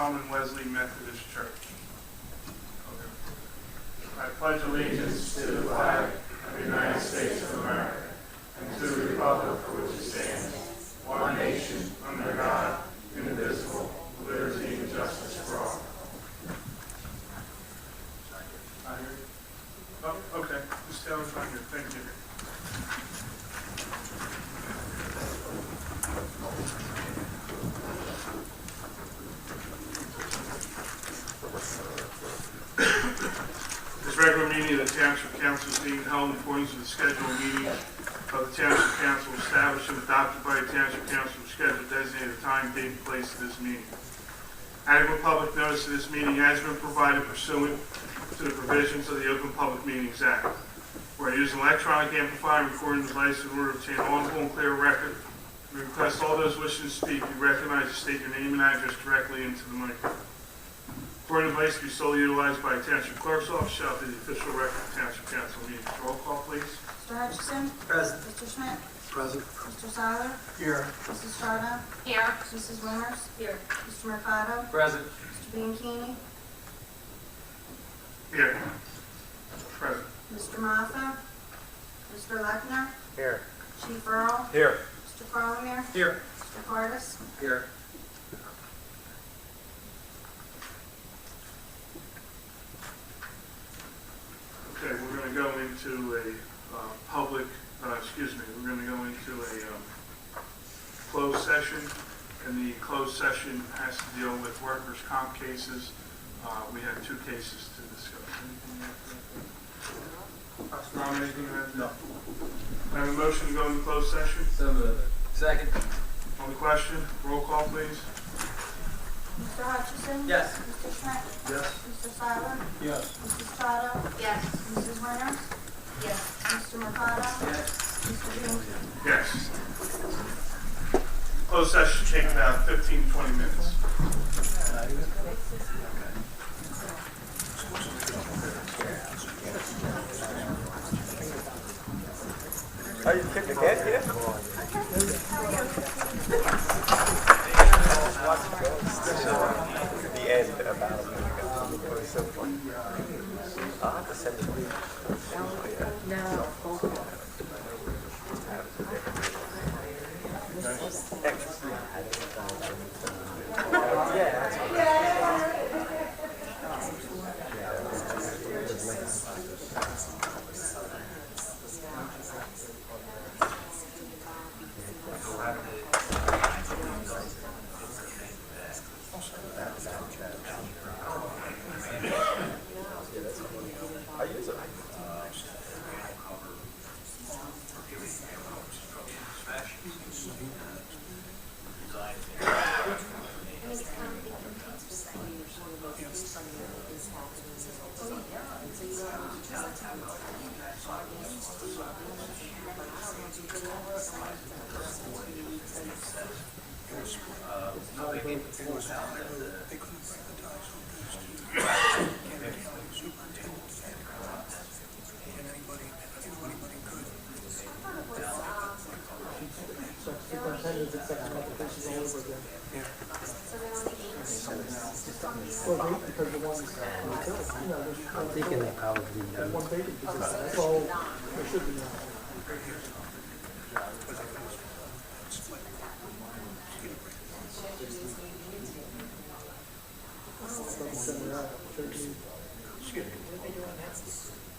Solomon Wesley Methodist Church. I pledge allegiance to the flag of the United States of America and to the republic for which it stands, one nation, under God, indivisible, with liberty and justice for all. Oh, okay. Just stay on the front here. Thank you. This regular meeting of the Township Council is being held in accordance with the scheduled meeting of the Township Council established and adopted by the Township Council schedule designated time, date, and place of this meeting. Adequate public notice of this meeting has been provided pursuant to the provisions of the Open Public Meetings Act. We're using electronic amplifier and recording device in order to obtain audible and clear record. We request all those wishing to speak be recognized to state your name and address directly into the microphone. Recording device to be solely utilized by a Township Clerk's Office shall be the official record of Township Council meetings. Roll call, please. Mr. Hutchison? Present. Mr. Schmidt? Present. Mr. Seiler? Here. Mrs. Sharda? Here. Mrs. Winters? Here. Mr. Mercado? Present. Mr. Bianchini? Here. Present. Mr. Maffa? Mr. Lechner? Here. Chief Earl? Here. Mr. Cromie? Here. Mr. Cardis? Here. Okay, we're going to go into a we're going to go into a closed session, and the closed session has to deal with workers' comp cases. We have two cases to discuss. Ron, anything you have? No. I have a motion to go into closed session. So moved. Second. On the question, roll call, please. Mr. Hutchison? Yes. Mr. Schmidt? Yes. Mr. Seiler? Yes. Mrs. Sharda? Yes. Mrs. Winters? Yes. Mr. Mercado? Yes. Mr. Bianchini? Yes. Closed session should take about 15 to 20 minutes. Are you kidding again? Yeah. The end about a week ago. It was so funny. I'll have to send it to you. I use it. I'm thinking they probably know. One vacant position, that's all there should be now.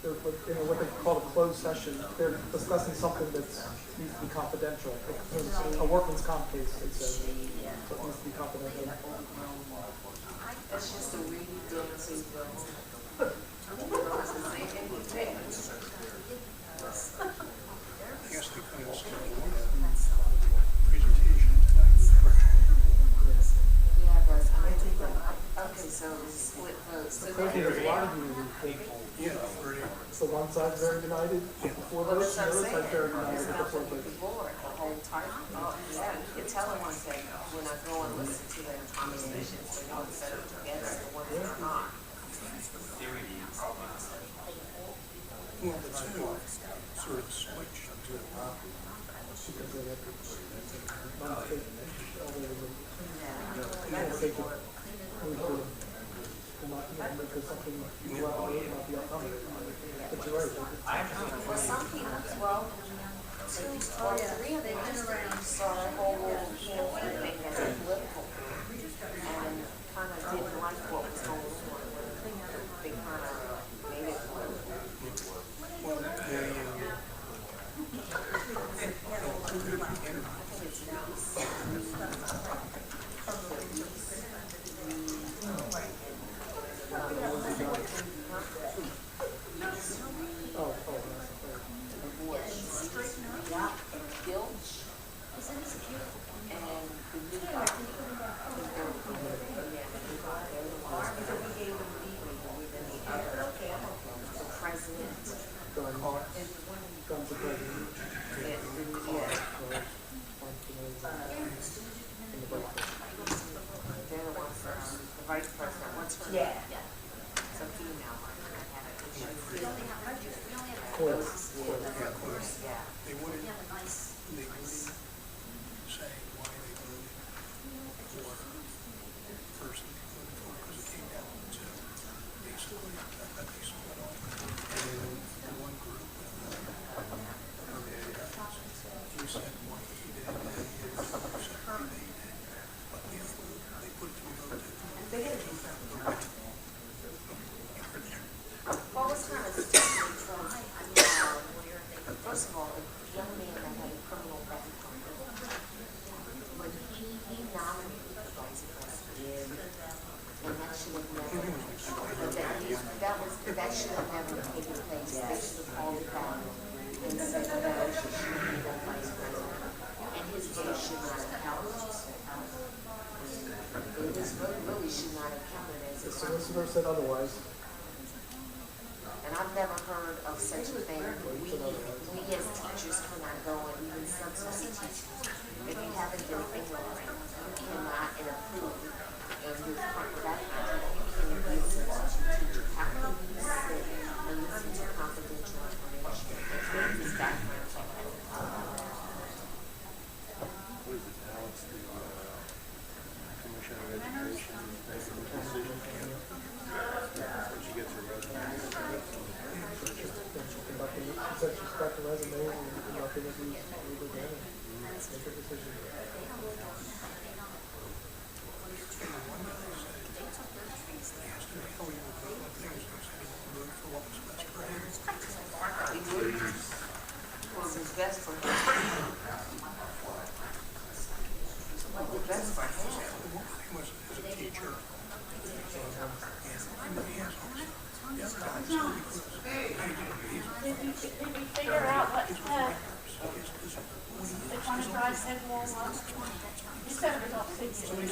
They're, what they call a closed session, they're discussing something that needs to be confidential. A workman's comp case, they said, so it needs to be confidential. That's just a really good season. Yeah, but okay, so split votes. So There's a lot of you, so one side's very united before votes, and the other side's very united before votes. board the whole time. Oh, yeah, you can tell them one thing when I go and listen to their conversations, they know it's better together than when they're not. Well, the two sort of switched to Because they have to, not taking it, although they Yeah. don't take it. because something you go out and not be upcoming. But you're right. Well, some people, well, two or three of them just saw that whole little campaign thing as a political. And kind of didn't like what was going on. They kind of made it political. Said otherwise. And I've never heard of such a thing. We as teachers cannot go, and even substitute teachers. If you haven't been fingerprinted, you cannot and approve of your background. You can be a substitute teacher. How can you sit and listen to confidential information and this background check? What is it, Alex, the Commissioner of Education, making the decision? When she gets her resume. She said she's got the resume and conducting interviews over again and make a decision. What's best for him? What's best for him? Did you figure out what, which one of guys said was? You said it was off 60. They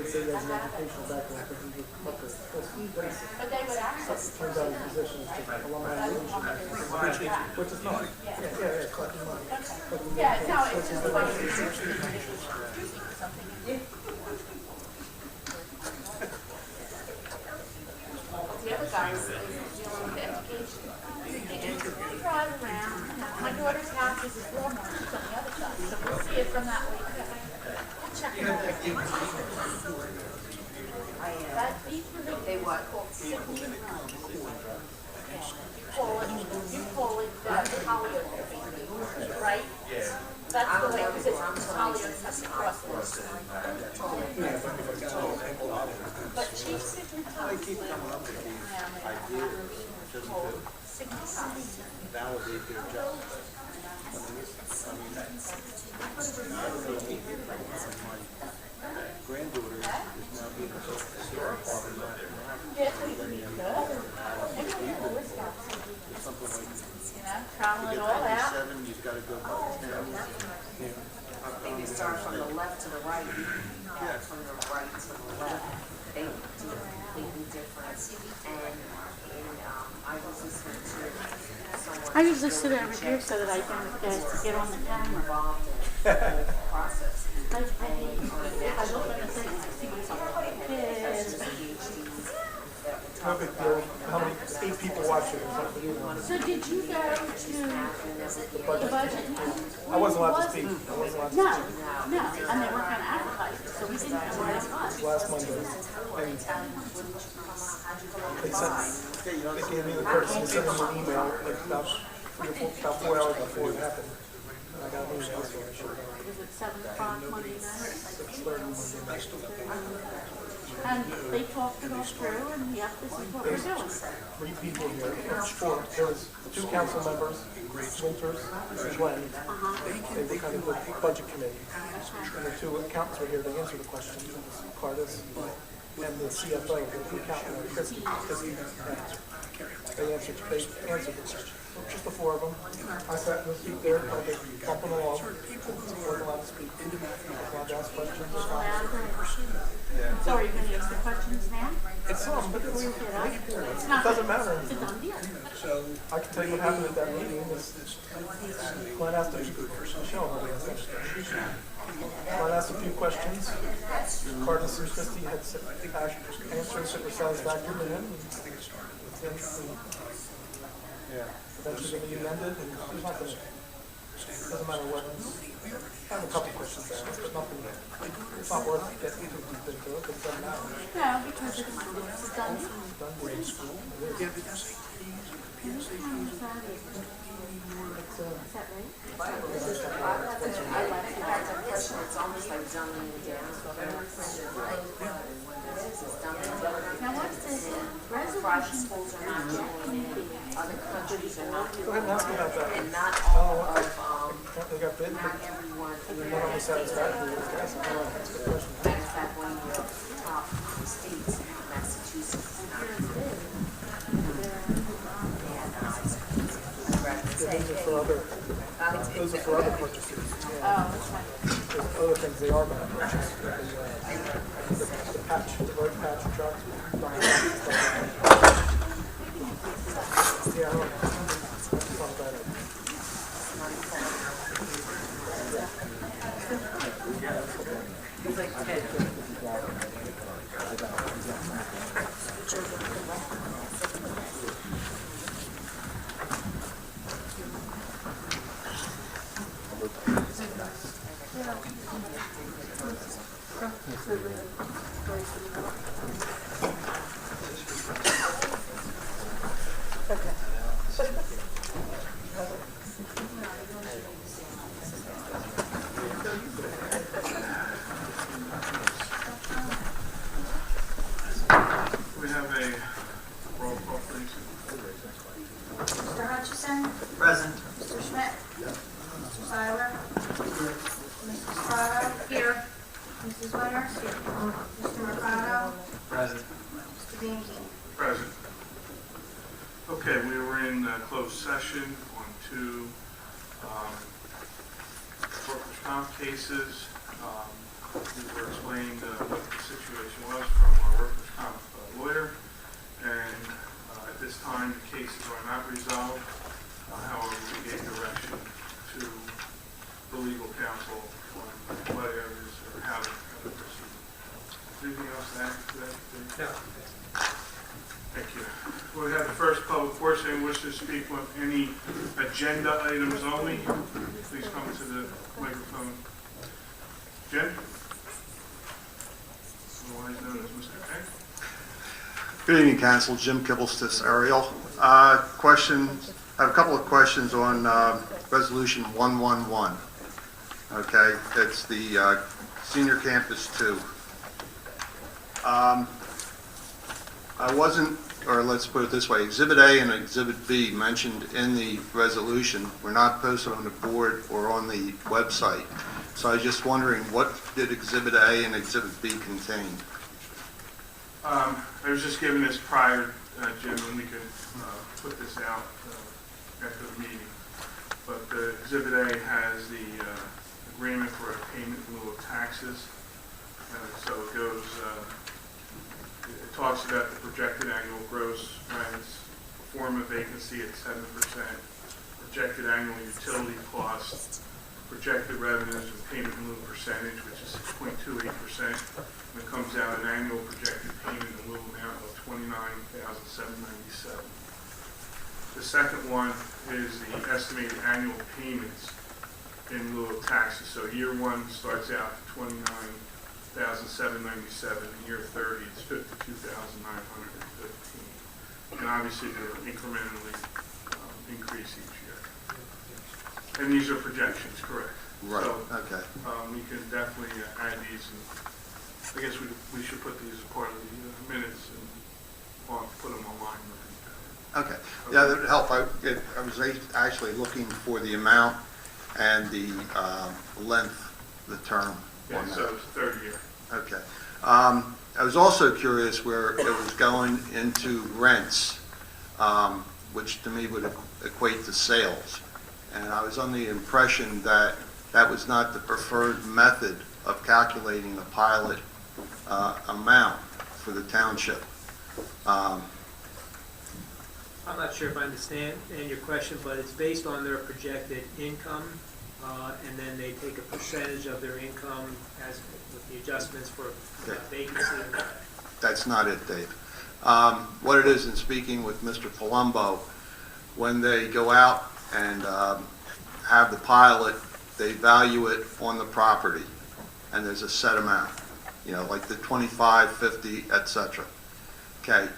say there's an educational background because he's a fucker. But they would access. Turns out his position is just alumni solution, which is not. Yeah, collecting money. Yeah, no, it's just the way it is. The other guys is dealing with education. We drive around. My daughter's house is in Walmart. She's on the other side. So we'll see it from that way. We'll check it out. They what? You call it polio, right? That's the way, because it's polio comes across this. But Chief Validate their job. Granddaughter is now being a social partner. Yes, we good. Maybe we can list out. Something like Traveling all out. 7, you've got to go by 10. Maybe start from the left to the right. From the right to the left. They do completely different. And I was listening to someone. I usually sit over here so that I don't get on the camera. Involved in the whole process. If I look at the thing, I see myself like No big deal. How many 8 people watching or something, you know. So did you go to the budget meeting? I wasn't allowed to speak. I wasn't allowed to No, speak no, and they weren't gonna advertise it, so we didn't know what it was. last Monday. And they gave me the courtesy to send them an email like about 4 hours before it happened. And I got an email, so I should have Was it 7 o'clock Monday night? 6:30 Monday night. And they talked it all through, and yep, this is what we're doing. 3 people here, or 4. There was 2 council members, Winters and Glenn. They were kind of the budget committee. And the 2 accountants were here to answer the questions, Cardis and the CFO, the accountant, Christie. They answered the questions. Just the 4 of them. I sat in the seat there, kind of bumping along. Wasn't allowed to speak. Wasn't allowed to ask questions. So are you gonna ask the questions now? It's some, but It's it not, doesn't matter. it's a done deal. I can tell you what happened at that meeting. Glenn asked Michelle, Glenn asked a few questions. Cardis and Christie had answers that were satisfactory to him. Eventually the meeting ended, and there's nothing. Doesn't matter what. I have a couple questions to ask, but nothing. It's not worth getting too deep into it. It doesn't matter. No, because it's a done deal. Done with school. It is. Whose time is that? It's, Is that right? I have a question, it's almost like dumbing it down. Now, what's this Private resolution? schools are not doing it, other countries are not Go doing ahead and ask about that. it, and not all of, They got bid, not but everyone. they're not always satisfactory. That's a good question. Matter of fact, one of your top states, Massachusetts, is not. Those are for other, those are for other purchases. Oh, that's right. There's other things they are going to purchase. The patch, the road patch trucks. Yeah, I don't know. It's not a bad idea. We have a roll call, please. Mr. Hutchison? Present. Mr. Schmidt? Mr. Seiler? Mrs. Prado? Here. Mrs. Winters? Here. Mr. Mercado? Present. Mr. Beanky? Present. Okay, we were in closed session on 2 workers' comp cases. We were explained what the situation was from our workers' comp lawyer, and at this time, the cases are not resolved. However, we gave direction to the legal counsel on what areas or how to proceed. Anything else to add to that? No. Thank you. We have the first public portion. Anyone wish to speak on any agenda items only, please come to the microphone. Jim? Otherwise known as Mr. Peck. Good evening, Council. Jim Kibblestis, Ariel. I have a couple of questions on Resolution 111. Okay, it's the Senior Campus 2. I wasn't, or let's put it this way, Exhibit A and Exhibit B mentioned in the resolution were not posted on the board or on the website. So I was just wondering, what did Exhibit A and Exhibit B contain? I was just given this prior, Jim, and we could put this out after the meeting. But the Exhibit A has the agreement for a payment in lieu of taxes. So it goes, it talks about the projected annual gross rents, performance vacancy at 7%, projected annual utility costs, projected revenues and payment in lieu percentage, which is 6.28%. And it comes out an annual projected payment in lieu amount of $29,797. The second one is the estimated annual payments in lieu of taxes. So year one starts out at $29,797, and year 30 it's $52,915. And obviously they're incrementally increase each year. And these are projections, correct? Right, So, okay. we can definitely add these, and I guess we should put these as part of the minutes and put them online. Okay, yeah, that would help. I was actually looking for the amount and the length, the term Yeah, on so that. it's third year. Okay. I was also curious where it was going into rents, which to me would equate to sales. And I was under the impression that that was not the preferred method of calculating the pilot amount for the township. I'm not sure if I understand your question, but it's based on their projected income, and then they take a percentage of their income as with the adjustments for vacancy. That's not it, Dave. What it is, in speaking with Mr. Palumbo, when they go out and have the pilot, they value it on the property, and there's a set amount, like the 25, 50, et cetera. Okay.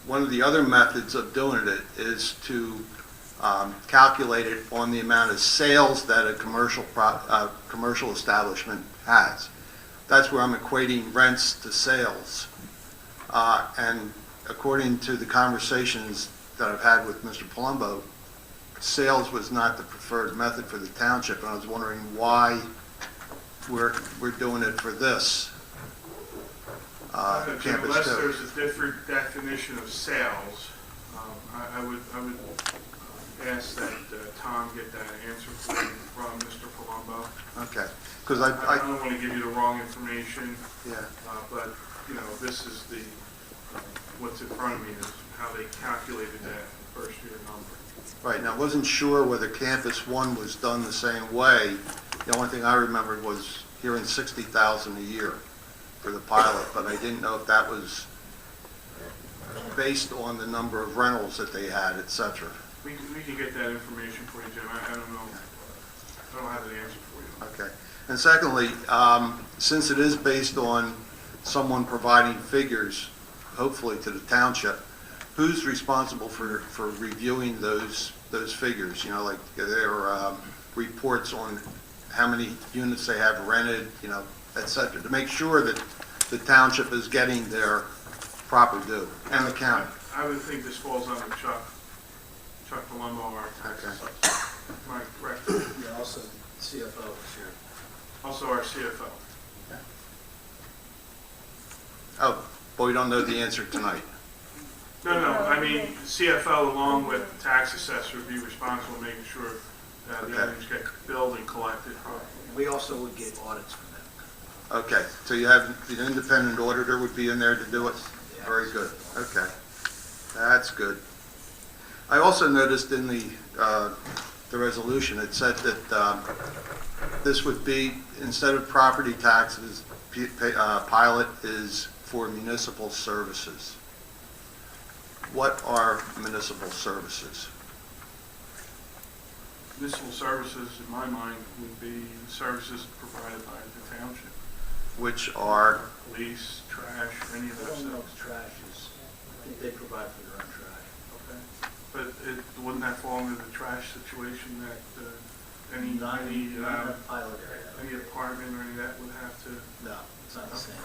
One of the other methods of doing it is to calculate it on the amount of sales that a commercial establishment has. That's where I'm equating rents to sales. And according to the conversations that I've had with Mr. Palumbo, sales was not the preferred method for the township, and I was wondering why we're doing it for this. Campus Unless too. there's a different definition of sales, I would ask that Tom get that answer from Mr. Palumbo. Okay, because I don't want to give you the wrong information, yeah, but, this is what's in front of me is how they calculated that first year number. right. Now, I wasn't sure whether Campus One was done the same way. The only thing I remembered was hearing $60,000 a year for the pilot, but I didn't know if that was based on the number of rentals that they had, et cetera. We can get that information for you, Jim. I don't know. I don't have an answer for you. Okay. And secondly, since it is based on someone providing figures, hopefully to the township, who's responsible for reviewing those figures? Like their reports on how many units they have rented, et cetera, to make sure that the township is getting their proper due, and the county. I would think this falls under Chuck Palumbo, our tax assessor. Am I correct? Yeah, also CFO is here. Also our CFO. Oh, but we don't know the answer tonight. No, I mean, CFO along with the tax assessor would be responsible for making sure that the Okay. items get billed and collected properly. We also would get audits from them. Okay, so you have, the independent auditor would be in there to do it? Very good, okay. That's good. I also noticed in the resolution, it said that this would be, instead of property taxes, pilot is for municipal services. What are municipal services? Municipal services, in my mind, would be services provided by the township. Which are, Police, trash, any of I that don't know stuff. if trash is, I think they provide for their own trash. Okay. But wouldn't that fall into the trash situation that any Not in a pilot area. any apartment or any of that would have to? No, it's not the same.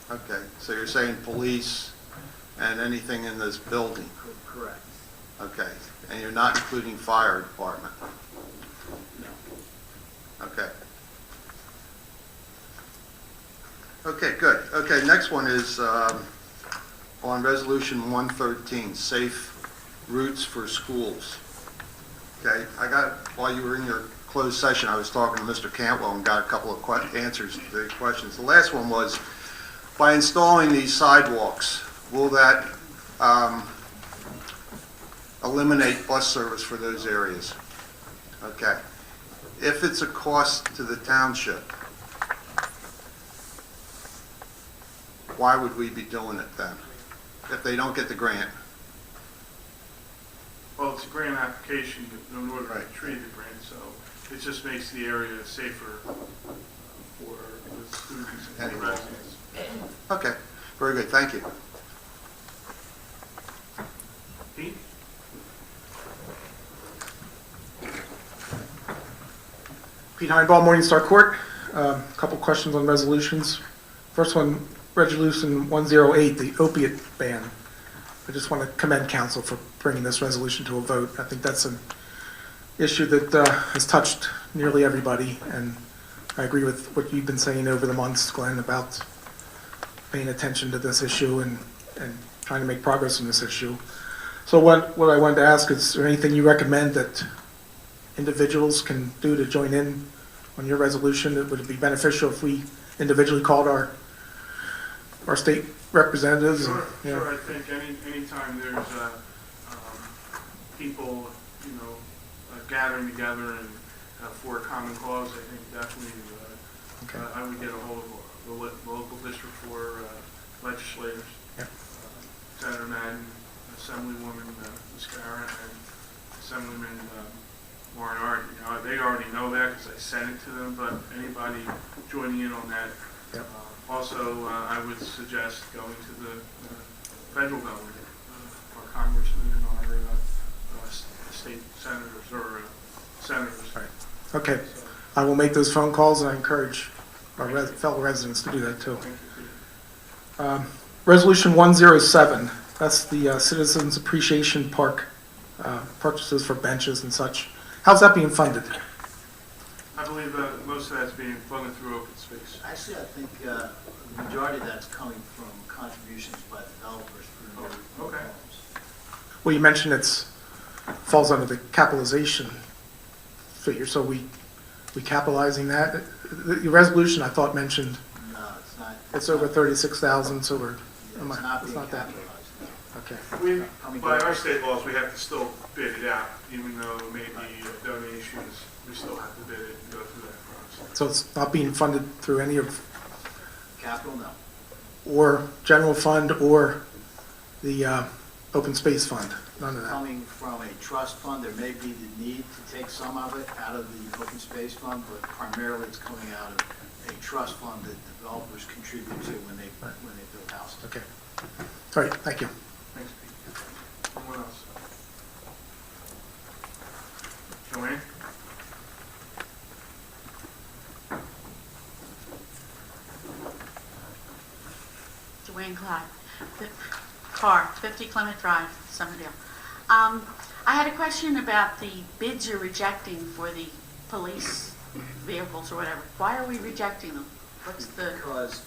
Okay. okay, so you're saying police and anything in this building, Correct. okay, and you're not including fire department, No. okay. Okay, good. Okay, next one is on Resolution 113, Safe Routes for Schools. Okay, while you were in your closed session, I was talking to Mr. Cantwell and got a couple of answers to the questions. The last one was, by installing these sidewalks, will that eliminate bus service for those areas? Okay. If it's a cost to the township, why would we be doing it then, if they don't get the grant? well, it's a grant application in order to Right. retrieve the grant, so it just makes the area safer for the students and the Anyway. residents. Okay, very good, thank you. Pete? Pete Heinball, Morningstar Court. A couple questions on resolutions. First one, Resolution 108, the opiate ban. I just want to commend council for bringing this resolution to a vote. I think that's an issue that has touched nearly everybody, and I agree with what you've been saying over the months, Glenn, about paying attention to this issue and trying to make progress on this issue. So what I wanted to ask is there anything you recommend that individuals can do to join in on your resolution? Would it be beneficial if we individually called our state representatives? Sure, Yeah. sure, I think anytime there's people, gathering together and for a common cause, I think definitely Okay. I would get a hold of the local District 4 legislators. Yeah. Senator Madden, Assemblywoman Muscara, and Assemblyman Warren Art. They already know that because I sent it to them, but anybody joining in on that. Yep. Also, I would suggest going to the federal government, our congressmen and our state senators or senators. Right. Okay, I will make those phone calls, and I encourage our fellow residents to do that too. Thank you, Peter. Resolution 107, that's the Citizens Appreciation Park purchases for benches and such. How's that being funded? I believe most of that's being funded through open space. Actually, I think the majority of that's coming from contributions by developers for new Okay. homes. Well, you mentioned falls under the capitalization figure, so we capitalizing that? The resolution, I thought, mentioned No, it's not. it's over 36,000, so Yeah, it's not being that. capitalized, no. Okay, By our state laws, we have to still bid it out, even though maybe donations, we still have to bid it and go through that process. so it's not being funded through any of, Capital, no. or general fund, or the open space fund? None of that? Coming from a trust fund, there may be the need to take some of it out of the open space fund, but primarily it's coming out of a trust fund that developers contribute to when they build houses. Okay. All right, thank you. Thanks, Pete. Someone else? Joanne? Joanne Clyde, Carr, 50 Clement Drive, Summerdale. I had a question about the bids you're rejecting for the police vehicles or whatever. Why are we rejecting them? What's the, Because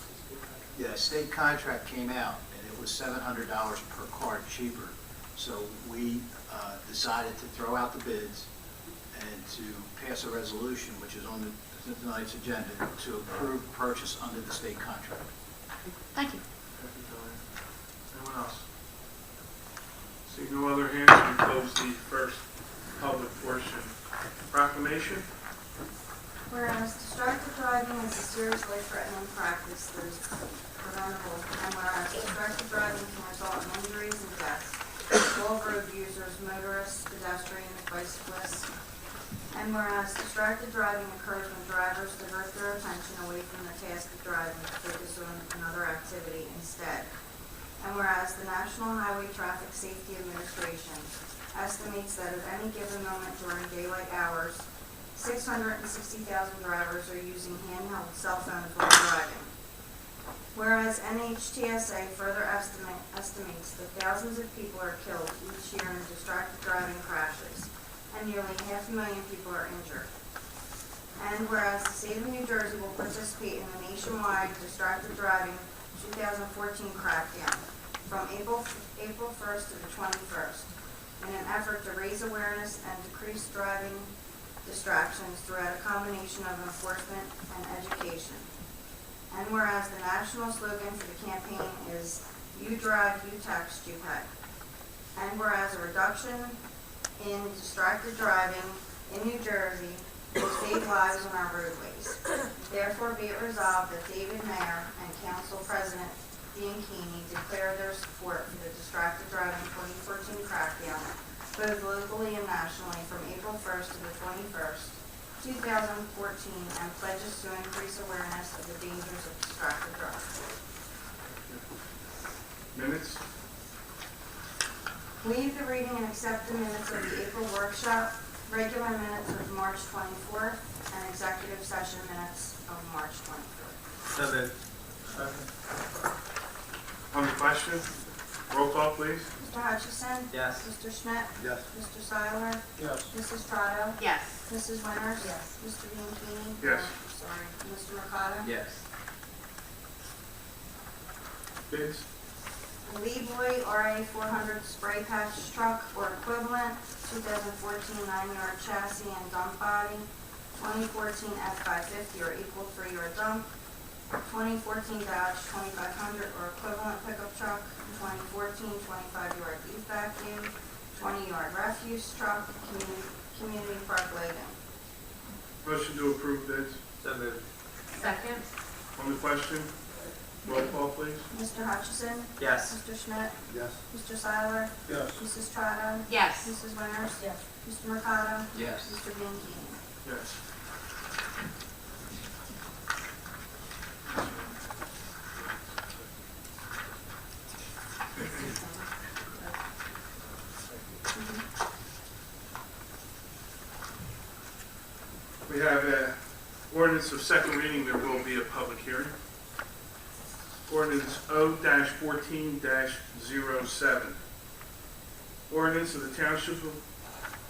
the state contract came out and it was $700 per car cheaper. So we decided to throw out the bids and to pass a resolution, which is on tonight's agenda, to approve purchase under the state contract. thank you. Thank you, Joanne. Anyone else? See no other hands, we close the first public portion. Proclamation? Whereas distracted driving is a seriously threatening practice that is preventable, and whereas distracted driving can result in injuries and deaths to all road users, motorists, pedestrians, bicyclists, and whereas distracted driving occurs when drivers divert their attention away from the task of driving to focus on another activity instead. And whereas the National Highway Traffic Safety Administration estimates that at any given moment during daylight hours, 660,000 drivers are using handheld cell phones while driving. Whereas NHTSA further estimates that thousands of people are killed each year in distracted driving crashes, and nearly 500,000 people are injured. And whereas the state of New Jersey will participate in the nationwide distracted driving 2014 crackdown from April 1st to the 21st in an effort to raise awareness and decrease driving distractions throughout a combination of enforcement and education. And whereas the national slogan for the campaign is "You Drive, You Text, You Pay." And whereas a reduction in distracted driving in New Jersey will save lives on our roadways. Therefore be it resolved that David Mayer and Council President Dean Keeney declare their support for the distracted driving 2014 crackdown both locally and nationally, from April 1st to the 21st, 2014, and pledges to increase awareness of the dangers of distracted driving. Minutes? Waive the reading and accept the minutes of the April workshop, regular minutes of March 24th, and executive session minutes of March 24th. So moved. On the question? Roll call, please. Mr. Hutchison? Yes. Mr. Schmidt? Yes. Mr. Seiler? Yes. Mrs. Trotto? Yes. Mrs. Winters? Yes. Mr. Bianchini? Yes. Sorry, Mr. Mercado? Yes. Bids? Lee Boy RA 400 spray patch truck or equivalent, 2014 9-yard chassis and dump body, 2014 F550 or equal 3-yard dump, 2014 Dodge 2500 or equivalent pickup truck, 2014 25-yard leaf vacuum, 20-yard refuse truck, community park lighting. Motion to approve bids. So moved. Second? On the question? Roll call, please. Mr. Hutchison? Yes. Mr. Schmidt? Yes. Mr. Seiler? Yes. Mrs. Trotto? Yes. Mrs. Winters? Yes. Mr. Mercado? Yes. Mr. Bianchini? Yes. We have ordinance of second reading. There will be a public hearing. Ordinance O-14-07. Ordinance of the Township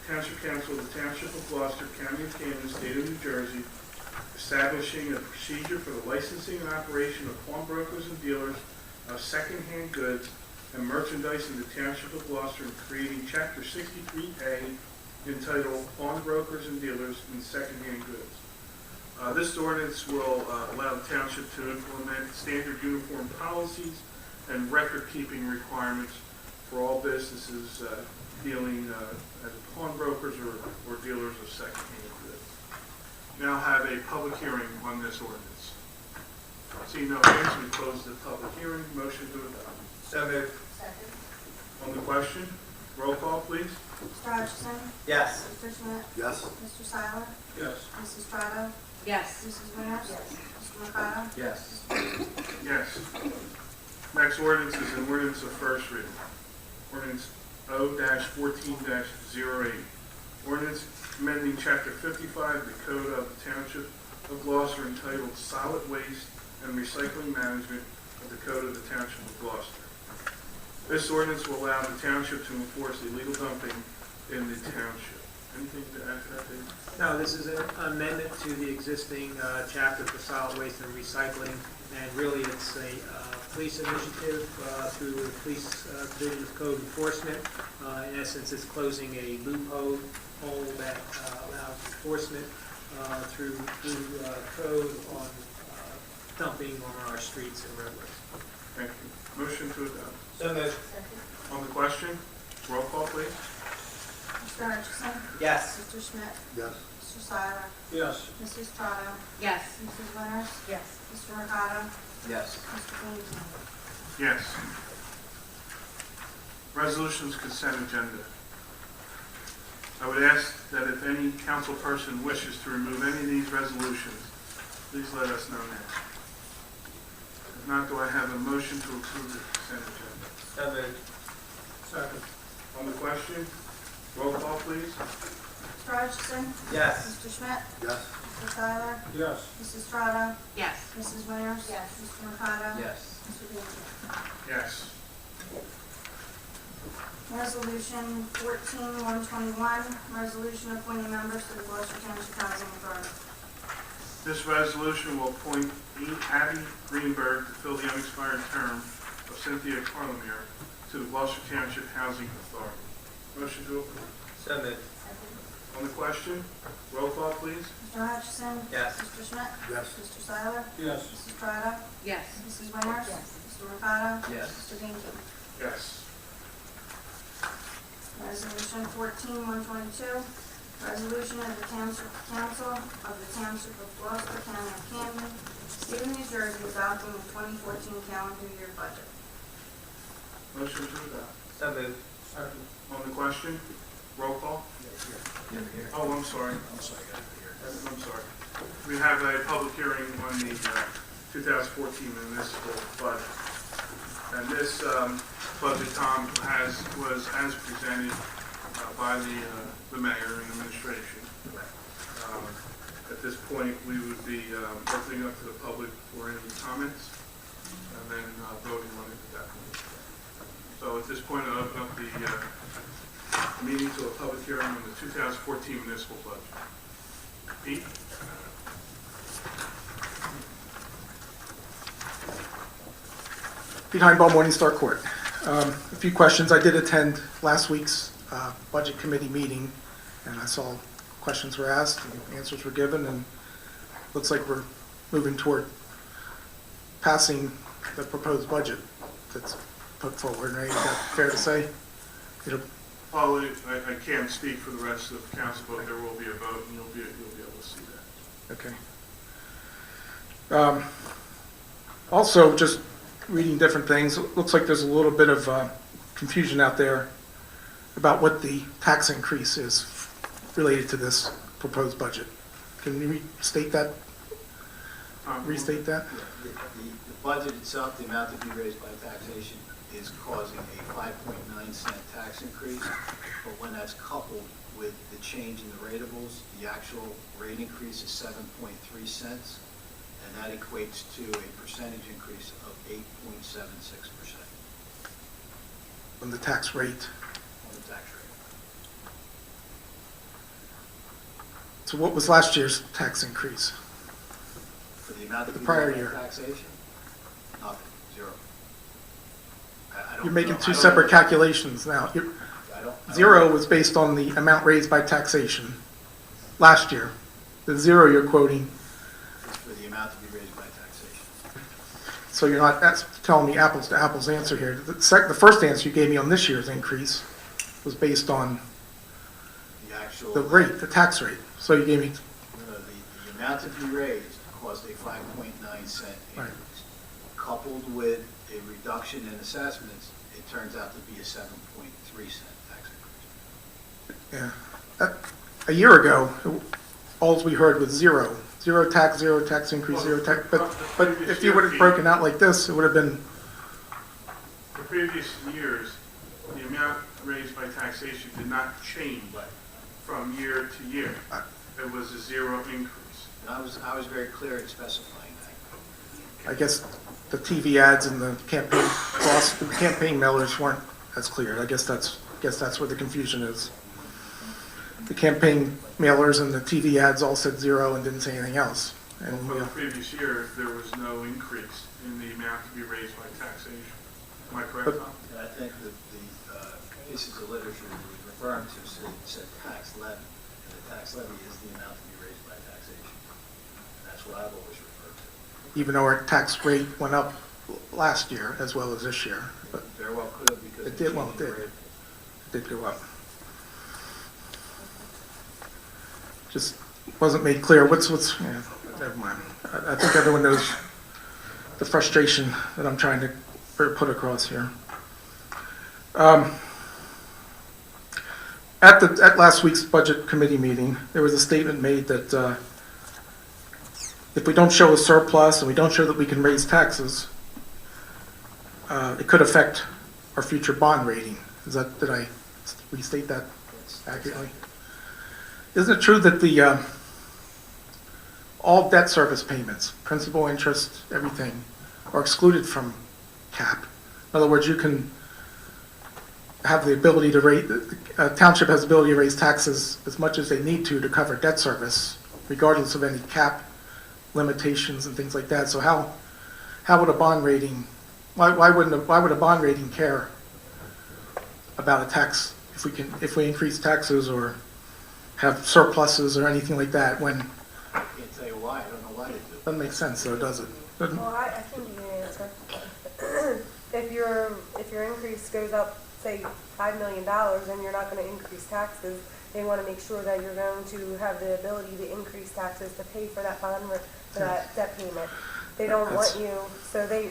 Council of the Township of Gloucester, County of Camden, State of New Jersey, establishing a procedure for the licensing and operation of pawnbrokers and dealers of secondhand goods and merchandise in the Township of Gloucester, and creating Chapter 63A entitled Pawnbrokers and Dealers in Secondhand Goods. This ordinance will allow the township to implement standard uniform policies and record-keeping requirements for all businesses dealing as pawnbrokers or dealers of secondhand goods. Now have a public hearing on this ordinance. Seeing no hands, we close the public hearing. Motion to adopt. So moved. Second. On the question, roll call, please. Mr. Hutchison? Yes. Mr. Schmidt? Yes. Mr. Seiler? Yes. Mrs. Trotto? Yes. Mrs. Winters? Yes. Mr. Mercado? Yes. Yes. Next ordinance is an ordinance of first reading. Ordinance O-14-08. Ordinance amending Chapter 55 of the Code of the Township of Gloucester entitled Solid Waste and Recycling Management of the Code of the Township of Gloucester. This ordinance will allow the township to enforce illegal dumping in the township. Anything to add to that, Dave? No, this is an amendment to the existing chapter for solid waste and recycling, and really it's a police initiative through the police division of code enforcement. In essence, it's closing a loophole that allows enforcement through code on dumping on our streets and roadways. Thank you. Motion to adopt. So moved. Second. On the question, roll call, please. Mr. Hutchison? Yes. Mr. Schmidt? Yes. Mr. Seiler? Yes. Mrs. Trotto? Yes. Mrs. Winters? Yes. Mr. Mercado? Yes. Mr. Bianchini? Yes. Resolutions consent agenda. I would ask that if any council person wishes to remove any of these resolutions, please let us know now. If not, do I have a motion to approve the consent agenda? So moved. Second. On the question, roll call, please. Mr. Hutchison? Yes. Mr. Schmidt? Yes. Mr. Seiler? Yes. Mrs. Trotto? Yes. Mrs. Winters? Yes. Mr. Mercado? Yes. Mr. Bianchini? Yes. Resolution 14-121, resolution appointing members to the Gloucester Township Housing Authority. This resolution will appoint Abby Greenberg to fill the unexpired term of Cynthia Carlemere to the Gloucester Township Housing Authority. Motion to approve. So moved. Second. On the question, roll call, please. Mr. Hutchison? Yes. Mr. Schmidt? Yes. Mr. Seiler? Yes. Mrs. Trotto? Yes. Mrs. Winters? Yes. Mr. Mercado? Yes. Mr. Bianchini? Yes. Resolution 14-122, resolution of the Township Council of the Township of Gloucester, County of Camden, State of New Jersey, adopting the 2014 calendar year budget. Motion to adopt. So moved. Second. On the question, Roll call? Oh, I'm sorry. I'm sorry. We have a public hearing on the 2014 municipal budget. And this budget, Tom, was as presented by the mayor and administration. At this point, we would be opening up to the public for any comments and then voting on it at that point. So at this point, I'll open up the meeting to a public hearing on the 2014 municipal budget. Pete? Pete Heinbaum, Morningstar Court. A few questions. I did attend last week's Budget Committee meeting, and I saw questions were asked and answers were given, and looks like we're moving toward passing the proposed budget that's put forward. Right? Is that fair to say? Well, I can't speak for the rest of the council, but there will be a vote, and you'll be able to see that. Okay. Also, just reading different things, it looks like there's a little bit of confusion out there about what the tax increase is related to this proposed budget. Can you restate that? Restate that? The budget itself, the amount to be raised by taxation, is causing a 5.9 cent tax increase, but when that's coupled with the change in the ratables, the actual rate increase is 7.3 cents, and that equates to a percentage increase of 8.76% On the tax rate. on the tax rate. So what was last year's tax increase? For the amount of The people prior in year. taxation, nothing, zero. I don't You're making know- two I don't separate know- calculations now. I don't Zero know. was based on the amount raised by taxation last year. The zero you're quoting, It's for the amount to be raised by taxation. so you're not that's telling me apples to apples answer here. The first answer you gave me on this year's increase was based on The actual. the rate, the tax rate. So you gave me, The amount to be raised caused a 5.9 cent Right. increase. Coupled with a reduction in assessments, it turns out to be a 7.3 cent tax increase. yeah. A year ago, all we heard was zero tax increase, zero tax. But if you would have broken out like this, it would have been, The previous years, the amount raised by taxation did not change from year to year. It was a zero increase. And I was very clear in specifying that. I guess, the TV ads and the campaign mailers weren't as clear. I guess that's where the confusion is. The campaign mailers and the TV ads all said zero and didn't say anything else. And For the previous year, there was no increase in the amount to be raised by taxation. Am I correct, Tom? And I think that the pieces of literature that he was referring to said tax levy. And the tax levy is the amount to be raised by taxation. And that's what I've always referred to. even though our tax rate went up last year as well as this year, but Very well could have because. it of did, the well, it change in did. rate. It did go up. Just wasn't made clear. Yeah, never mind. I think everyone knows the frustration that I'm trying to put across here. At last week's budget committee meeting, there was a statement made that if we don't show a surplus and we don't show that we can raise taxes, it could affect our future bond rating. Did I restate that accurately? Isn't it true that all debt service payments, principal, interest, everything, are excluded from cap? In other words, you can have the ability to raise, township has the ability to raise taxes as much as they need to cover debt service, regardless of any cap limitations and things like that. So how would a bond rating, why would a bond rating care about a tax if we increase taxes or have surpluses or anything like that when I can't tell you why. I don't know why they do. doesn't make sense, though, does it? Doesn't- Well, I can give you an answer. If your increase goes up, say, $5 million, and you're not gonna increase taxes, they wanna make sure that you're going to have the ability to increase taxes to pay for that bond, for that debt payment. They don't want you, so they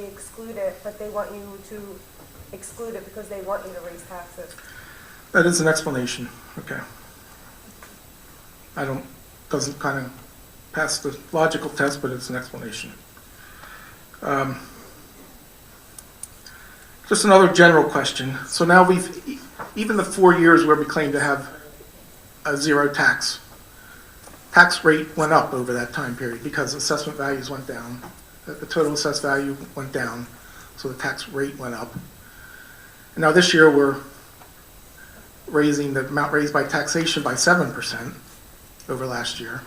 exclude it, but they want you to exclude it because they want you to raise taxes. That is an explanation, okay. Doesn't kind of pass the logical test, but it's an explanation. Just another general question. So now even the 4 years where we claim to have a zero tax rate went up over that time period because assessment values went down. The total assessed value went down, so the tax rate went up. And now this year we're raising the amount raised by taxation by 7% over last year.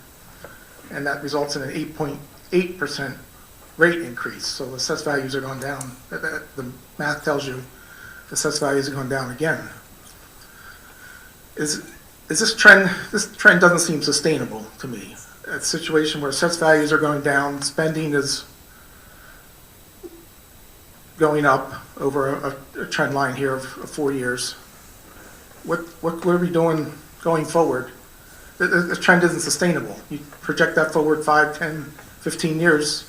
And that results in an 8.8% rate increase. So the assessed values are going down. The math tells you the assessed values are going down again. Is this trend doesn't seem sustainable to me. A situation where assessed values are going down, spending is going up over a trend line here of 4 years. What are we doing going forward? The trend isn't sustainable. You project that forward 5, 10, 15 years,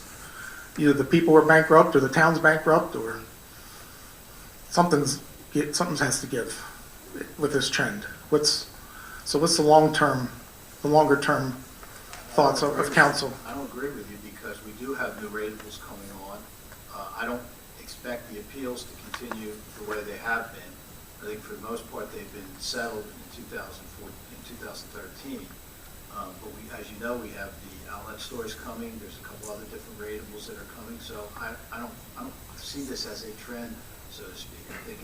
either the people are bankrupt or the town's bankrupt or something has to give with this trend. What's the longer term thoughts of council? I don't agree with you because we do have new ratables coming on. I don't expect the appeals to continue the way they have been. I think for the most part they've been settled in 2013. But as you know, we have the outlet stores coming. There's a couple other different ratables that are coming. So I don't see this as a trend, so to speak. I think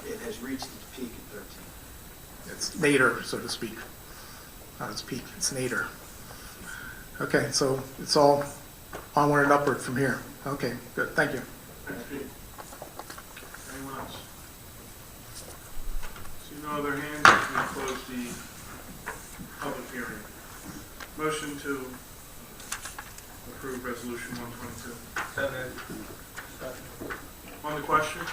it has reached its peak in 13. It's nadir, so to speak. Not its peak, it's nadir. Okay, so it's all onward and upward from here. Okay, good, thank you. Thanks, Pete. Anyone else? See no other hands, we close the public hearing. Motion to approve resolution 122. On the question?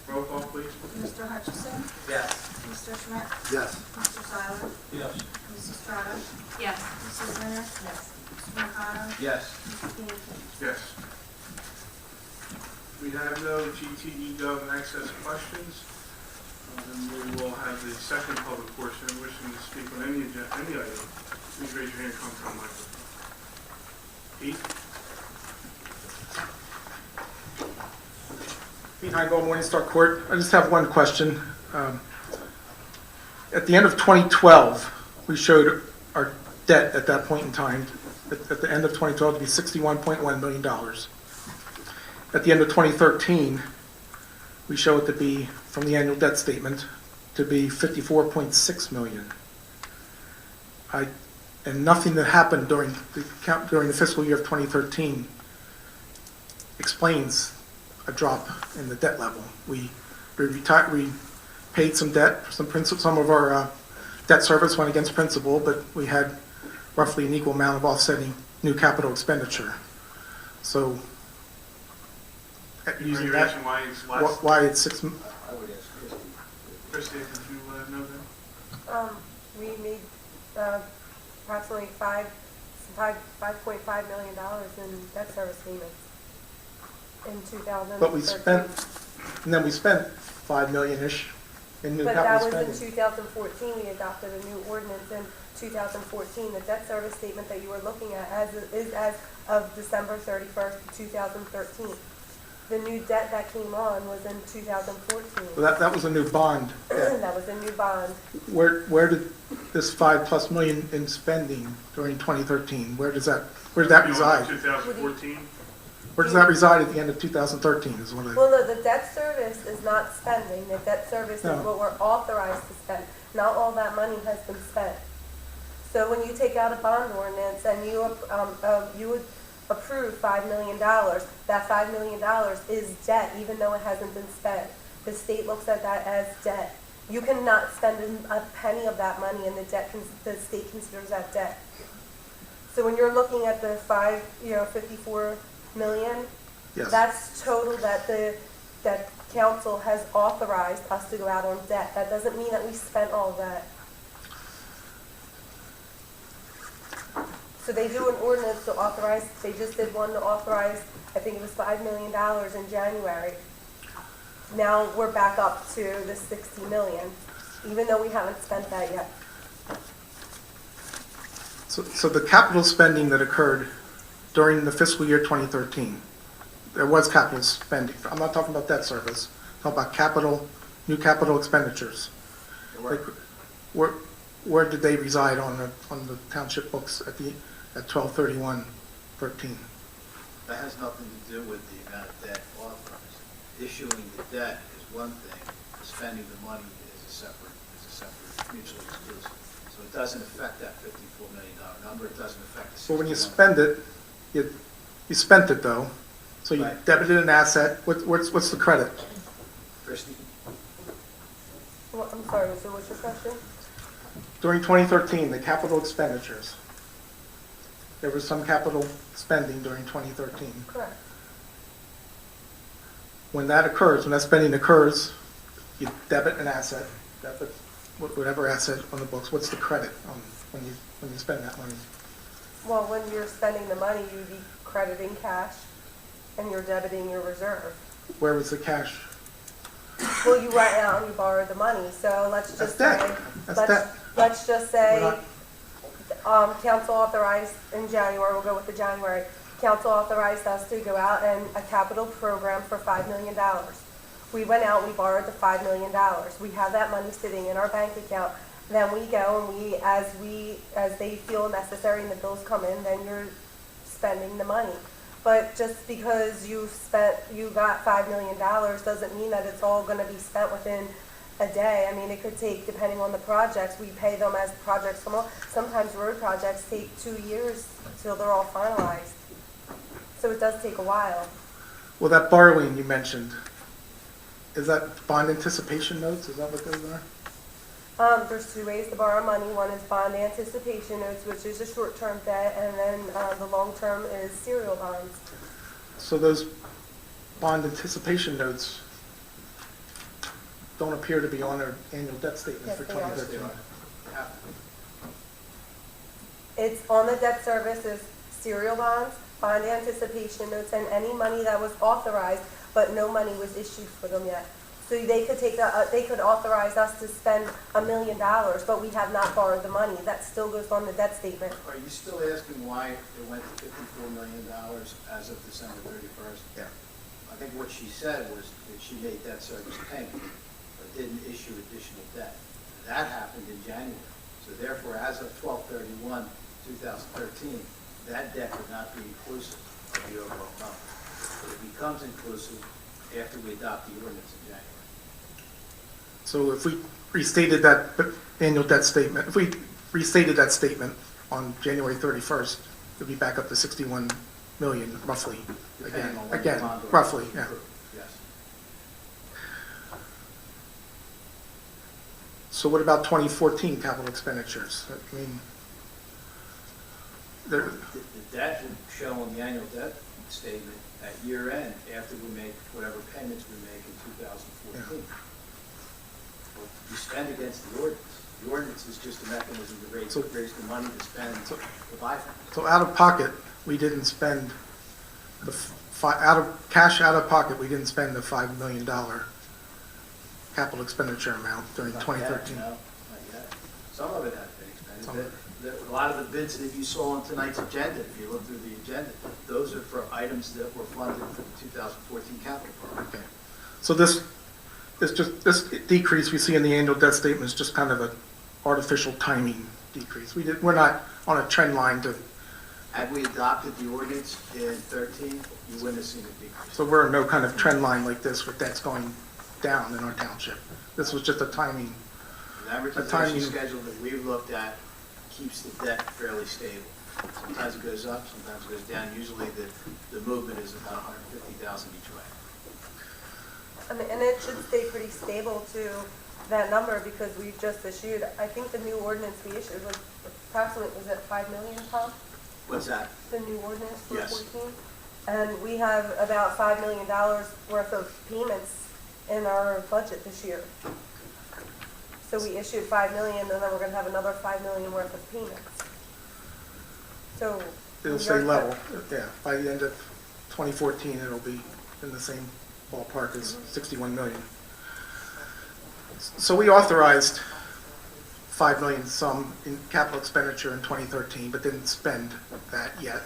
Roll call, please. Mr. Hutchison? Yes. Mr. Schmidt? Yes. Mr. Seiler? Yes. Mrs. Strato? Yes. Mrs. Renner? Yes. Mr. Mercado? Yes. Mr. King? Yes. We have no GTE Gov access questions. And we will have the second public portion. Wishing to speak on any item, please raise your hand, come to the microphone. Pete? Pete Heingold, Morningstar Court. I just have one question. At the end of 2012, we showed our debt at that point in time, at the end of 2012, to be $61.1 million. At the end of 2013, we show it to be, from the annual debt statement, to be $54.6 million. And nothing that happened during the fiscal year of 2013 explains a drop in the debt level. We paid some debt, some of our debt service went against principal, but we had roughly an equal amount of offsetting new capital expenditure. So, using that, Why it's less? why it's 6? I would ask Christie. Christie, did you know that? We made approximately $5.5 million in debt service payments in 2013. But we spent $5 million-ish in new But that capital was spending. in 2014, we adopted a new ordinance in 2014. The debt service statement that you were looking at is as of December 31st, 2013. The new debt that came on was in 2014. Well, that was a new bond. That was a new bond. Where did this $5+ million in spending during 2013, where does that reside? 2014? Where does that reside at the end of 2013 is what I... Well, no, the debt service is not spending. The debt service No. is what we're authorized to spend. Not all that money has been spent. So when you take out a bond ordinance and you would approve $5 million, that $5 million is debt, even though it hasn't been spent. The state looks at that as debt. You cannot spend a penny of that money, and the state considers that debt. So when you're looking at the 54 million, Yes. that's total that council has authorized us to go out on debt. That doesn't mean that we spent all of that. So they do an ordinance to authorize, they just did one to authorize, I think it was $5 million in January. now we're back up to the 60 million, even though we haven't spent that yet. So the capital spending that occurred during the fiscal year 2013, there was capital spending. I'm not talking about debt service. I'm talking about capital, new capital expenditures. Like, where did they reside on the township books at 12/31/13? That has nothing to do with the amount of debt authorized. Issuing the debt is one thing, spending the money is a separate mutually exclusive. So it doesn't affect that $54 million number, it doesn't affect the 61. Well, when you spend it, you spent it though. So you Right. debited an asset. What's the credit? Christie? Well, I'm sorry, so what's your question? During 2013, the capital expenditures, there was some capital spending during 2013. Correct. When that occurs, when that spending occurs, you debit an asset, debit whatever asset on the books. What's the credit when you spend that money? Well, when you're spending the money, you'd be crediting cash and you're debiting your reserve. Where was the cash? Well, you went out and you borrowed the money, so let's just That's say, debt. That's debt. let's just We're say, not- council authorized in January, we'll go with the January, council authorized us to go out and a capital program for $5 million. We went out, we borrowed the $5 million. We have that money sitting in our bank account. Then we go and as they feel necessary and the bills come in, then you're spending the money. But just because you got $5 million doesn't mean that it's all going to be spent within a day. I mean, it could take, depending on the projects, we pay them as projects come on. Sometimes road projects take 2 years till they're all finalized. So it does take a while. Well, that borrowing you mentioned, is that bond anticipation notes? Is that what those are? There's two ways to borrow money. One is bond anticipation notes, which is a short-term debt, and then the long-term is serial bonds. So those bond anticipation notes don't appear to be on their annual debt statement Yes, for they are. 2013. It's on the debt service is serial bonds, bond anticipation notes, and any money that was authorized, but no money was issued for them yet. So they could they could authorize us to spend $1 million, but we have not borrowed the money. That still goes on the debt statement. Are you still asking why it went to $54 million as of December 31st? Yeah. I think what she said was that she made debt service payment, but didn't issue additional debt. That happened in January. So therefore, as of 12/31/2013, that debt would not be inclusive of the overall number. But it becomes inclusive after we adopt the ordinance in January. So if we restated that annual debt statement, if we restated that statement on January 31st, it'd be back up to 61 million roughly. Depending on when the Again, bond ordinance roughly, is yeah. approved. Yes. So what about 2014 capital expenditures? I mean, there, The debt would show on the annual debt statement at year end after we make whatever payments we make in 2014. Well, you spend against the ordinance. The ordinance is just a mechanism to raise the money to spend to buy things. so out of pocket, we didn't spend cash out of pocket, we didn't spend the $5 million capital expenditure amount during Not 2013. yet, no, not yet. Some of it has been Some of expended. A lot of the bids that you saw on tonight's agenda, if you look through the agenda, those are for items that were funded for the 2014 capital program. Okay. So this decrease we see in the annual debt statement is just kind of an artificial timing decrease. We're not on a trend line to, Had we adopted the ordinance in 13, you wouldn't have seen a decrease. so we're in no kind of trend line like this with debts going down in our township. This was just a timing. The amortization schedule that we've looked at keeps the debt fairly stable. Sometimes it goes up, sometimes it goes down. Usually the movement is about 150,000 each way. I mean, and it should stay pretty stable to that number because we've just issued, I think the new ordinance we issued was approximately, was it 5 million, Tom? What's that? The new ordinance for Yes. 14? And we have about $5 million worth of payments in our budget this year. So we issued 5 million and then we're gonna have another 5 million worth of payments. So. It'll stay level. Yeah, by the end of 2014, it'll be in the same ballpark is 61 million. So we authorized 5 million some in capital expenditure in 2013, but didn't spend that yet.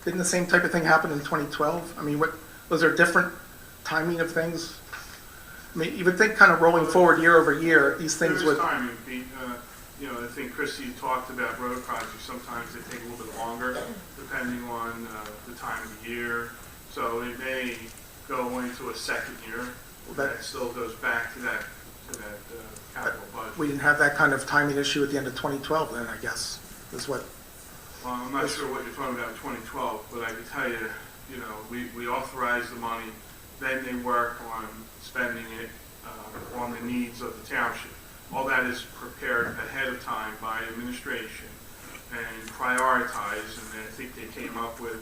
Didn't the same type of thing happen in 2012? I mean, was there different timing of things? I mean, you would think kind of rolling forward year over year, these things There would... is timing, Pete. You know, I think Christie talked about road projects. Sometimes they take a little bit longer, depending on the time of the year. So it may go into a second year. That still goes back to that capital budget. We didn't have that kind of timing issue at the end of 2012 then, I guess, is what... Well, I'm not sure what you're talking about in 2012, but I can tell you, you know, we authorized the money, then they work on spending it on the needs of the township. All that is prepared ahead of time by administration and prioritized, and I think they came up with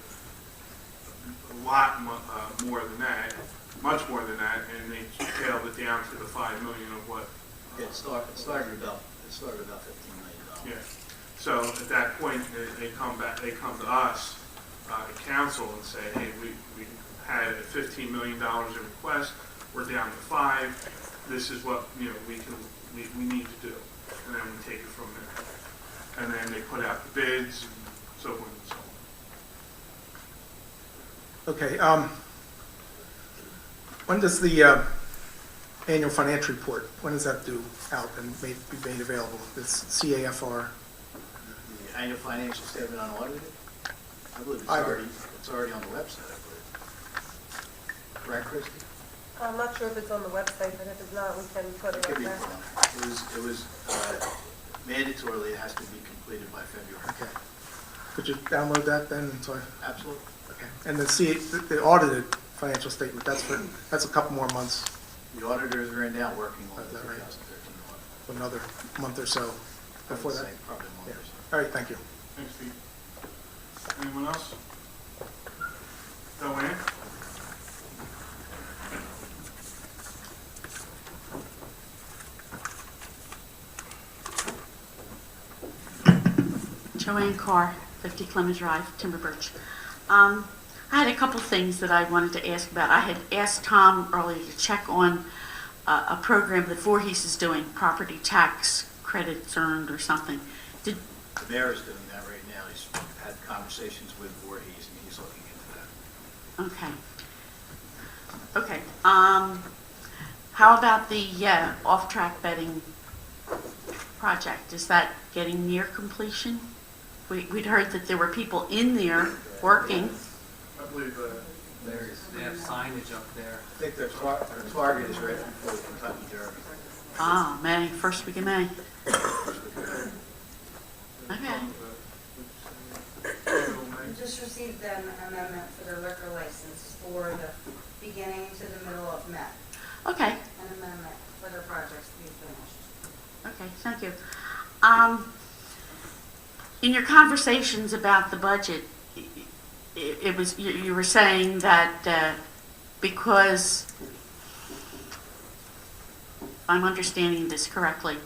a lot more than that, much more than that, and they scaled it down to the 5 million of what. It started about $15 million. Yeah. So at that point, they come to us, the council, and say, hey, we had a $15 million in request. We're down to 5. This is what we need to do, and then we take it from there. And then they put out the bids and so forth and so on. Okay. When does the annual financial report, when does that due out and be made available? This CAFR? The annual financial statement unaudited? I believe it's already on the website, I believe. Correct, Christie? I'm not sure if it's on the website, but if it's not, we can put it It could up be there. put on there. It was mandatorily, it has to be completed by February. Okay. Could you download that then? So Absolutely. okay. And the audited financial statement, that's a couple more months, The auditors are in now working on Is the that right? 2013 audit. another month or so I would before that. say probably a month Yeah. or so. All right, thank you. Thanks, Pete. Anyone else? Joanne? Joanne Carr, 50 Clemens Drive, Timber Birch. I had a couple things that I wanted to ask about. I had asked Tom earlier to check on a program that Voorhees is doing, property tax credits earned or something. The mayor is doing that right now. He's had conversations with Voorhees, and he's looking into that. Okay. Okay. How about the off-track betting project? Is that getting near completion? We'd heard that there were people in there working. I believe They have signage up there. I think their target is right before the Kentucky Derby. Ah, May, first week of May. Okay. We just received an amendment for their liquor license for the beginning to the middle of May. Okay. An amendment for their projects to be finished. Okay, thank you. In your conversations about the budget, it was you were saying that because, if I'm understanding this correctly,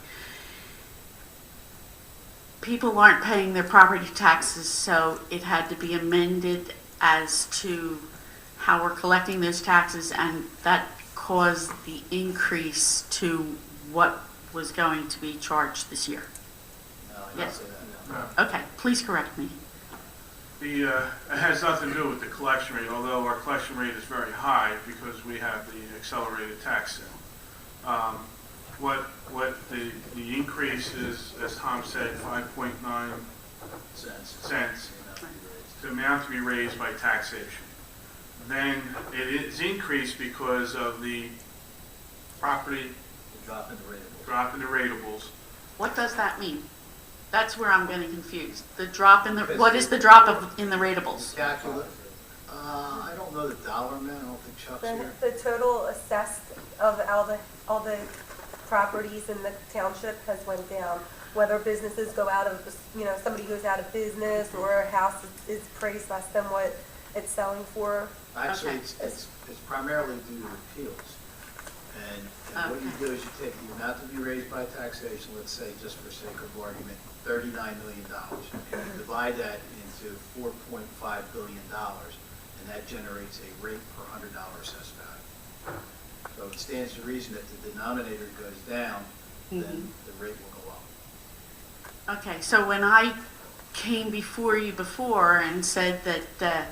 people aren't paying their property taxes, so it had to be amended as to how we're collecting those taxes, and that caused the increase to what was going to be charged this year. No, I didn't Yes. say that. no. Okay, please correct me. It has nothing to do with the collection rate, although our collection rate is very high because we have the accelerated tax sale. What the increase is, as Tom said, 5.9 cents, the amount to be raised by taxation. Then it is increased because of the property The drop in the rate of drop in the ratables. What does that mean? That's where I'm getting confused. The drop in the, what is the drop in the ratables? calculate. I don't know the dollar amount. I don't think Chuck's here. The total assessed of all the properties in the township has went down. Whether businesses go out of, somebody goes out of business or a house is priced less than what it's selling for. Actually, Okay. it's primarily due to appeals. And what you do is you take the amount to be raised by taxation, let's say, just for sake of argument, $39 million, and you divide that into $4.5 billion, and that generates a rate per $100 assessed value. So it stands to reason that the denominator goes down, then the rate will go up. Okay, so when I came before you before and said that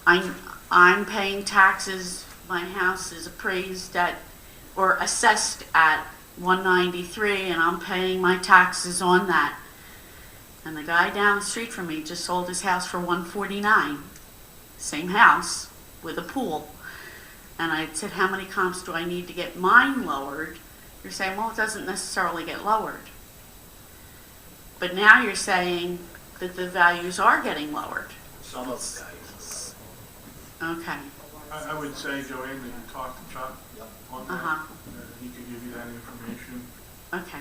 I'm paying taxes, my house is appraised at, or assessed at 193, and I'm paying my taxes on that. And the guy down the street from me just sold his house for 149, same house with a pool. And I said, how many comps do I need to get mine lowered? You're saying, well, it doesn't necessarily get lowered. But now you're saying that the values are getting lowered. Some of the values. Okay. I would say, Joanne, that you talk to Chuck on that. Uh-huh. He could give you that information. Okay.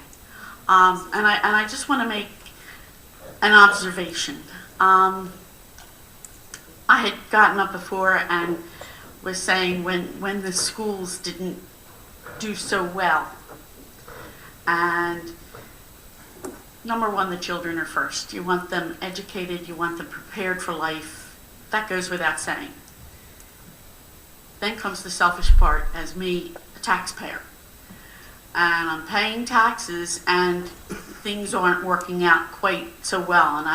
And I just want to make an observation. I had gotten up before and was saying when the schools didn't do so well. And number one, the children are first. You want them educated, you want them prepared for life. That goes without saying. Then comes the selfish part as me, a taxpayer. And I'm paying taxes and things aren't working out quite so well. And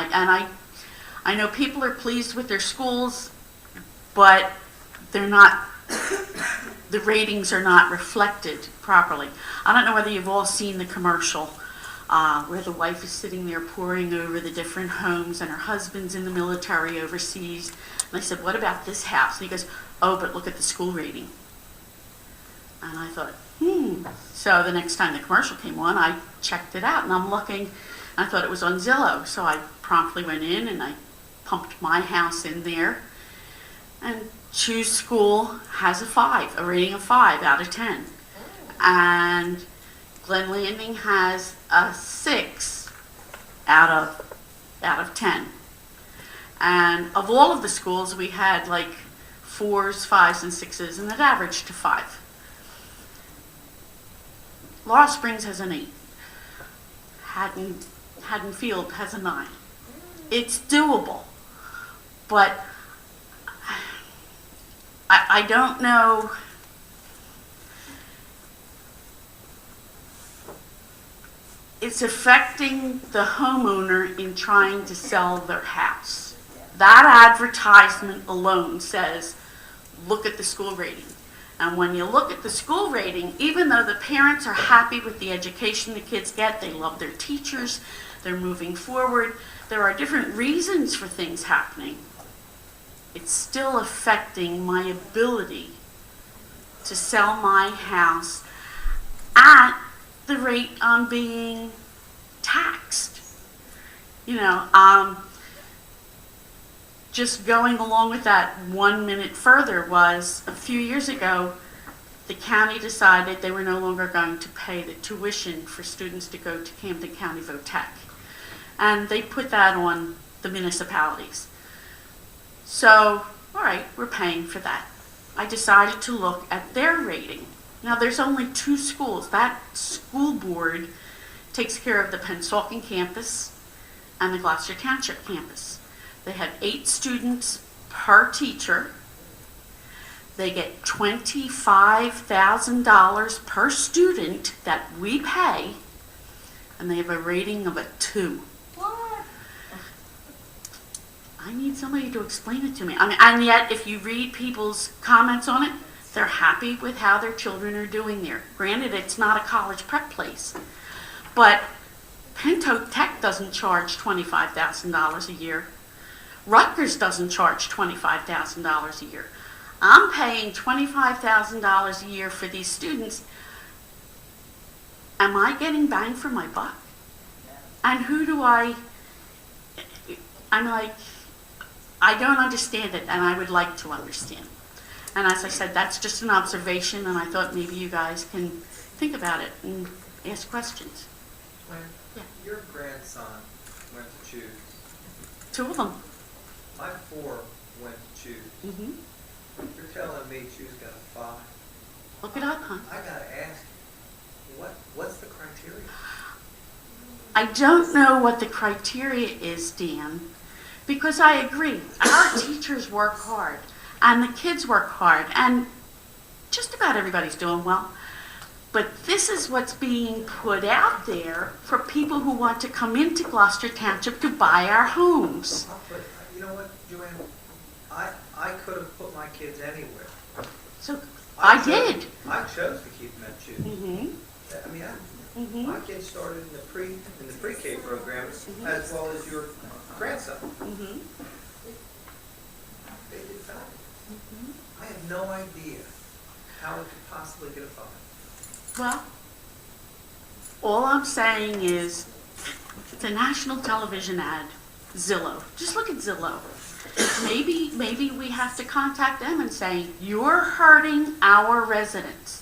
I know people are pleased with their schools, but they're not, the ratings are not reflected properly. I don't know whether you've all seen the commercial where the wife is sitting there poring over the different homes and her husband's in the military overseas. And I said, what about this house? And he goes, oh, but look at the school rating. And I thought, So the next time the commercial came on, I checked it out, and I'm looking, and I thought it was on Zillow. So I promptly went in and I pumped my house in there. And Choose School has a rating of 5 out of 10. And Glen Landing has a 6 out of 10. And of all of the schools, we had like 4s, 5s, and 6s, and it averaged to 5. Laurel Springs has an 8. Haddonfield has a 9. It's doable, but I don't know. It's affecting the homeowner in trying to sell their house. That advertisement alone says, look at the school rating. And when you look at the school rating, even though the parents are happy with the education the kids get, they love their teachers, they're moving forward, there are different reasons for things happening. It's still affecting my ability to sell my house at the rate I'm being taxed. Just going along with that 1 minute further was a few years ago, the county decided they were no longer going to pay the tuition for students to go to Camden County Votech. And they put that on the municipalities. So, all right, we're paying for that. I decided to look at their rating. Now, there's only 2 schools. That school board takes care of the Pennsauken campus and the Gloucester Township campus. They have 8 students per teacher. They get $25,000 per student that we pay, and they have a rating of a 2. What? I need somebody to explain it to me. And yet, if you read people's comments on it, they're happy with how their children are doing there. Granted, it's not a college prep place, but Pinto Tech doesn't charge $25,000 a year. Rutgers doesn't charge $25,000 a year. I'm paying $25,000 a year for these students. Am I getting bang for my buck? And who do I'm like, I don't understand it, and I would like to understand. And as I said, that's just an observation, and I thought maybe you guys can think about it and ask questions. Yeah. Your grandson went to Choose. 2 of them. My 4 went to Choose. Mm-hmm. You're telling me Choose got a 5. Look it up, huh? I gotta ask you, what's the criteria? I don't know what the criteria is, Dan, because I agree. Our teachers work hard, and the kids work hard, and just about everybody's doing well. But this is what's being put out there for people who want to come into Gloucester Township to buy our homes. But you know what, Joanne? I could have put my kids anywhere. So I did. I chose to keep them at Jude. Mm-hmm. I mean, Mm-hmm. my kids started in the pre-K program as well as your grandson. Mm-hmm. They did fine. I have no idea how we could possibly get a phone. Well, all I'm saying is, it's a national television ad, Zillow. Just look at Zillow. Maybe we have to contact them and say, you're hurting our residents.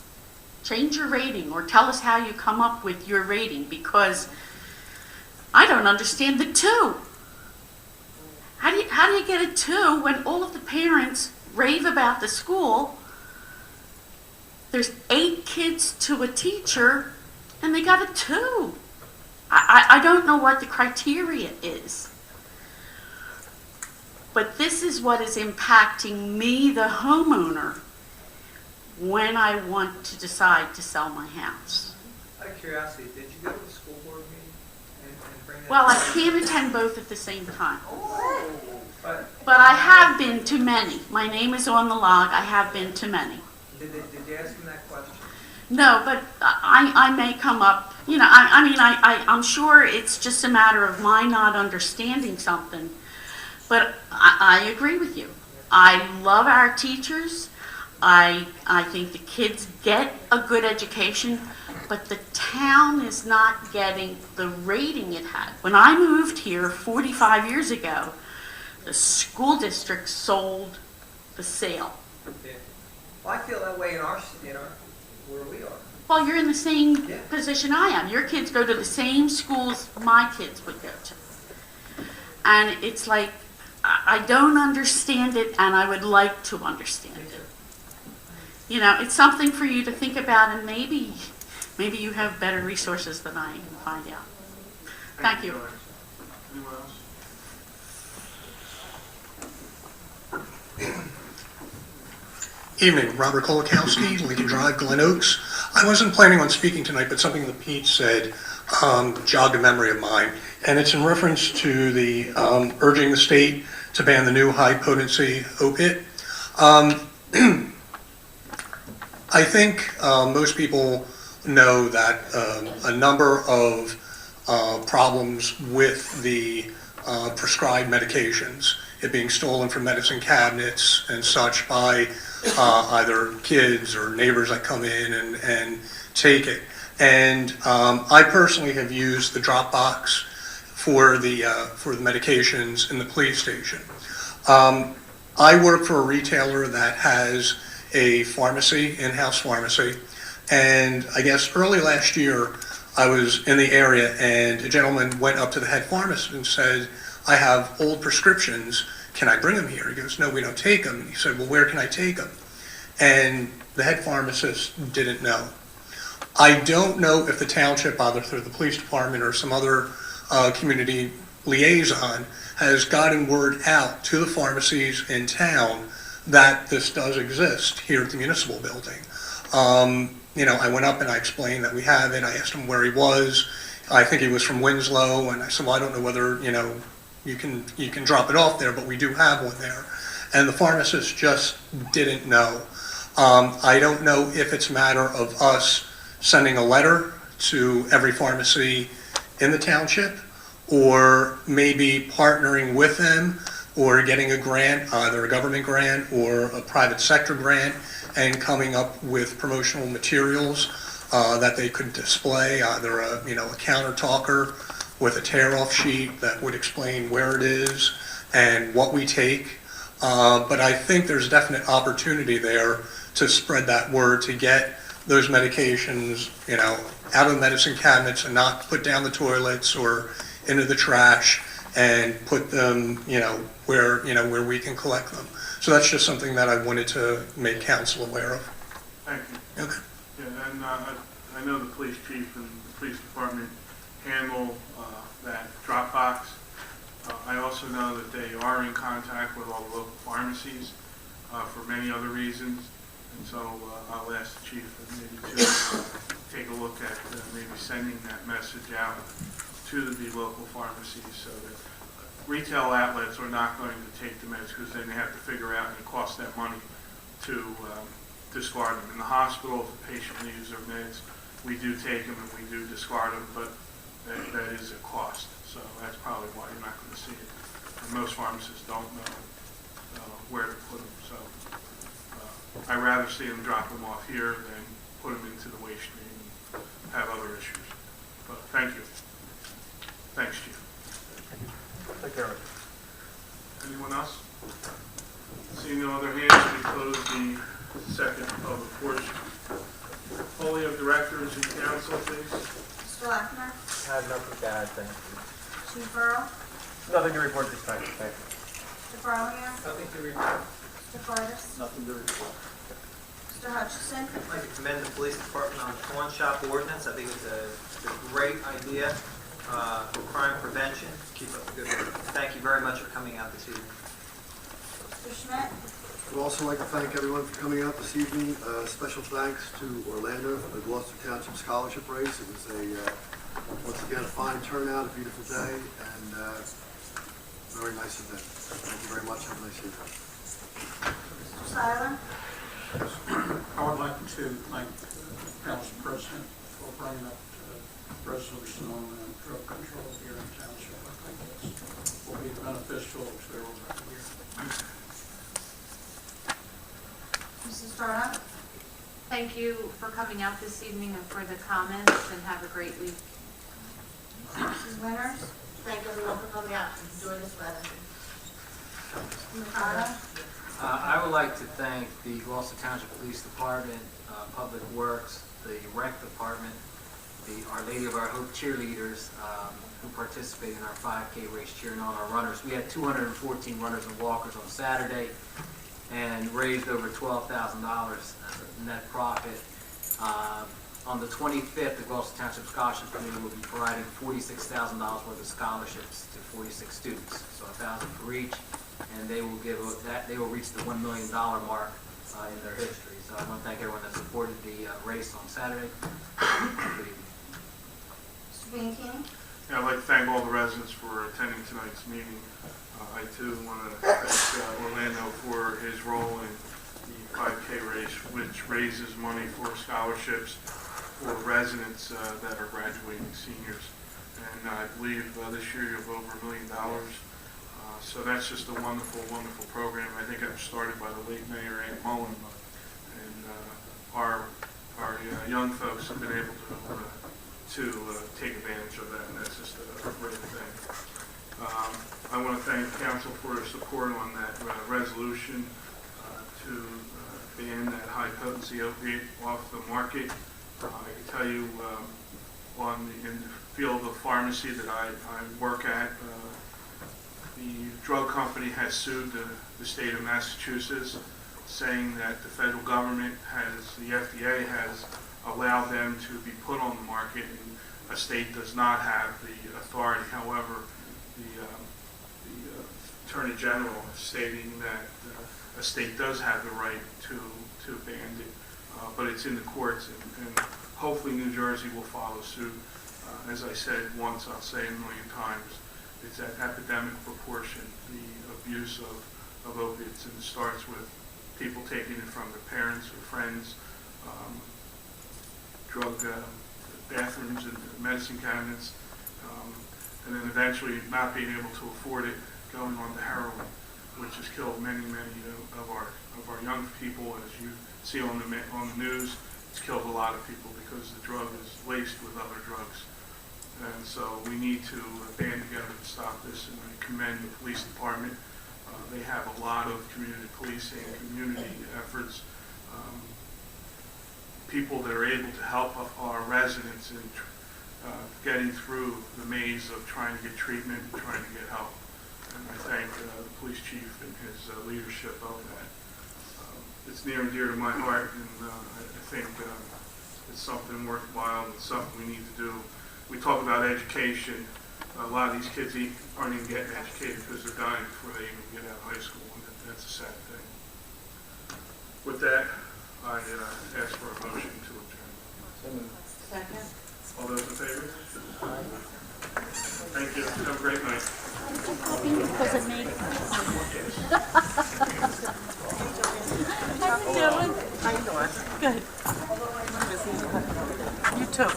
Change your rating or tell us how you come up with your rating, because I don't understand the 2. How do you get a 2 when all of the parents rave about the school? There's 8 kids to a teacher, and they got a 2. I don't know what the criteria is. But this is what is impacting me, the homeowner, when I want to decide to sell my house. Out of curiosity, did you go to the school board meeting and bring that? Well, I can't attend both at the same time. But I have been to many. My name is on the log. I have been to many. did you ask them that question? No, but I may come up, you know, I'm sure it's just a matter of my not understanding something. But I agree with you. I love our teachers. I think the kids get a good education, but the town is not getting the rating it had. When I moved here 45 years ago, the school district sold the sale. Yeah. Well, I feel that way in our where we are. Well, you're in the same position I am. Your kids go to the same schools my kids would go to. And it's like, I don't understand it, and I would like to understand it. You know, it's something for you to think about, and maybe you have better resources than I can find out. Thank you. Joanne. Anyone else? Evening, Robert Kolakowski, Lincoln Drive, Glen Oaks. I wasn't planning on speaking tonight, but something that Pete said jogged a memory of mine, and it's in reference to the urging the state to ban the new high-potency opiate. I think most people know that a number of problems with the prescribed medications, it being stolen from medicine cabinets and such by either kids or neighbors that come in and take it. And I personally have used the drop box for the medications in the police station. I work for a retailer that has a pharmacy, in-house pharmacy, and I guess early last year I was in the area and a gentleman went up to the head pharmacist and said, I have old prescriptions, can I bring them here? He goes, no, we don't take them. And he said, well, where can I take them? And the head pharmacist didn't know. I don't know if the township, either through the police department or some other community liaison, has gotten word out to the pharmacies in town that this does exist here at the municipal building. You know, I went up and I explained that we have it. I asked him where he was. I think he was from Winslow, and I said, well, I don't know whether, you know, you can drop it off there, but we do have one there. And the pharmacist just didn't know. I don't know if it's a matter of us sending a letter to every pharmacy in the township, or maybe partnering with them, or getting a grant, either a government grant or a private sector grant, and coming up with promotional materials that they could display, either a counter talker with a tear-off sheet that would explain where it is and what we take. But I think there's definite opportunity there to spread that word, to get those medications, out of the medicine cabinets and not put down the toilets or into the trash, and put them, where we can collect them. So that's just something that I wanted to make council aware of. Thank you. Okay. Yeah, and I know the police chief and the police department handle that drop box. I also know that they are in contact with all the local pharmacies for many other reasons. And so I'll ask the chief maybe to take a look at maybe sending that message out to the local pharmacies so that retail outlets are not going to take the meds because then they have to figure out and it costs them money to discard them. In the hospital, if a patient leaves their meds, we do take them and we do discard them, but that is a cost. So that's probably why you're not going to see it. And most pharmacists don't know where to put them. So I'd rather see them drop them off here than put them into the waste stream and have other issues. But thank you. Thanks, Chief. Take care of it. Anyone else? Seeing no other hands, we close the second public portion. Polling of directors and council, please. Mr. Lechner? I have nothing to add, thank you. Chief Earl? Nothing to report this time, thank you. Mr. Burlingame? Nothing to report. Mr. Freitas? Nothing to report. Mr. Hutchison? I'd like to commend the police department on the pawn shop ordinance. I think it's a great idea for crime prevention. Keep up the good work. Thank you very much for coming out this evening. Mr. Schmidt? I'd also like to thank everyone for coming out this evening. Special thanks to Orlando for the Gloucester Township Scholarship Race. It was once again, a fine turnout, a beautiful day, and very nice event. Thank you very much. Have a nice evening. Mr. Seiler? I would like to thank the council president for bringing up the resolution on drug control here in township. I think this will be beneficial to everyone here. Mrs. Turner? Thank you for coming out this evening and for the comments, and have a great week. Mrs. Winters? Thank everyone for coming out and enjoy this weather. McConnell? I would like to thank the Gloucester Township Police Department, Public Works, the Rec Department, the Our Lady of Our Hope cheerleaders who participated in our 5K race, cheering on our runners. We had 214 runners and walkers on Saturday and raised over $12,000 as a net profit. On the 25th, the Gloucester Township Scholarship Committee will be providing $46,000 worth of scholarships to 46 students, so $1,000 for each, and they will they will reach the $1 million mark in their history. So I want to thank everyone that supported the race on Saturday. Good evening. Mr. Bianchini? Yeah, I'd like to thank all the residents for attending tonight's meeting. I too want to thank Orlando for his role in the 5K race, which raises money for scholarships for residents that are graduating seniors. And I believe this year you have over $1 million. So that's just a wonderful, wonderful program. I think it was started by the late Mayor Ann Mullen. And our young folks have been able to take advantage of that, and that's just a great thing. I want to thank council for their support on that resolution to ban that high-potency opiate off the market. I can tell you in the field of pharmacy that I work at, the drug company has sued the state of Massachusetts, saying that the federal government the FDA has allowed them to be put on the market, and a state does not have the authority. However, the Attorney General stating that a state does have the right to ban it, but it's in the courts, and hopefully New Jersey will follow suit. As I said once, I'll say it a million times, it's at epidemic proportion, the abuse of opiates, and it starts with people taking it from their parents or friends, drug bathrooms and medicine cabinets, and then eventually not being able to afford it, going on to heroin, which has killed many of our young people. As you see on the news, it's killed a lot of people because the drug is laced with other drugs. And so we need to band together to stop this, and I commend the police department. They have a lot of community policing, community efforts, people that are able to help our residents in getting through the maze of trying to get treatment and trying to get help. And I thank the police chief and his leadership of that. It's near and dear to my heart, and I think it's something worthwhile and it's something we need to do. We talk about education. A lot of these kids aren't even getting educated because they're dying before they even get out of high school, and that's a sad thing. With that, I ask for a motion to adjourn. Second. All those in favor? Thank you. Have a great night. Because of me. How you doing? How you doing? Good. You too.